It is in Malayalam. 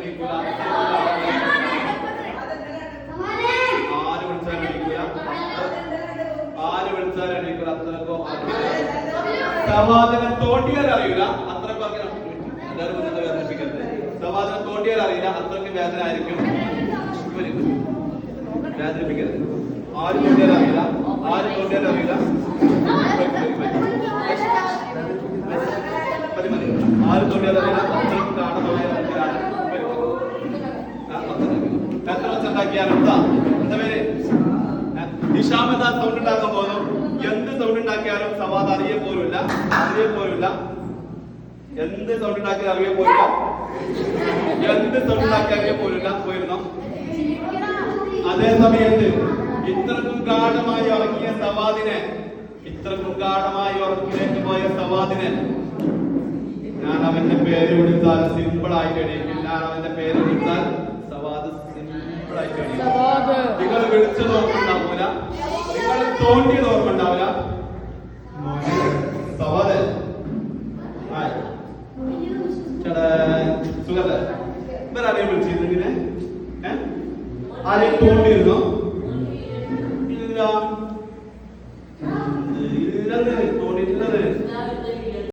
എണീക്കൂല. ആര് വിളിച്ചാലും എണീക്കൂല. ആര് വിളിച്ചാലും എണീക്കൂല. അത്രക്കോ സവാദിനെ തോണ്ടിയാൽ അറിയില്ല. അത്രക്കോ എല്ലാവരും മുന്നത്തെ വേദനിപ്പിക്കരുത്. സവാദിനെ തോണ്ടിയാൽ അറിയില്ല. അത്രയ്ക്ക് വേദന ആയിരിക്കും. വേദനിപ്പിക്കരുത്. ആര് തോണ്ടിയാൽ അറിയില്ല. ആര് തോണ്ടിയാൽ അറിയില്ല. ആര് തോണ്ടിയാൽ അറിയില്ല. അത്രയ്ക്ക് കാണാൻ എത്ര വെച്ച് ഉണ്ടാക്കിയാലും എന്താ പേര് ഹിഷാമത സൗണ്ട് ഉണ്ടാക്കാൻ പോകുന്നു. എന്ത് സൗണ്ട് ഉണ്ടാക്കിയാലും സവാദ് അറിയ പോലുമില്ല. എന്ത് സൗണ്ട് ഉണ്ടാക്കിയാലും അറിയ പോലില്ല. എന്ത് സൗണ്ട് ഉണ്ടാക്കിയാൽ അറിയ പോലില്ല. പോയിരുന്നോ? അതേ സമയത്ത് ഇത്രക്കും ഗാഠമായി ഉറങ്ങിയ സവാദിനെ, ഇത്രക്കും ഗാഠമായി ഉറക്കിലേക്ക് പോയ സവാദിനെ ഞാൻ അവന്റെ പേര് വിളിച്ചാൽ സിമ്പിൾ ആയിട്ട് എണീക്കും. ഞാൻ അവന്റെ പേര് വിളിച്ചാൽ സവാദ് സിമ്പിൾ ആയിട്ട് എണീക്കും. നിങ്ങൾ വിളിച്ചത് ഓർമ്മ ഉണ്ടാവൂല. നിങ്ങൾ തോണ്ടിയത് ഓർമ്മ ഉണ്ടാവില്ല. സവാദ് സുഖല്ലേ? ഇവരാരെയും വിളിച്ചിരുന്നെങ്കില് ആരെയും തോണ്ടിയിരുന്നോ? ഇല്ല.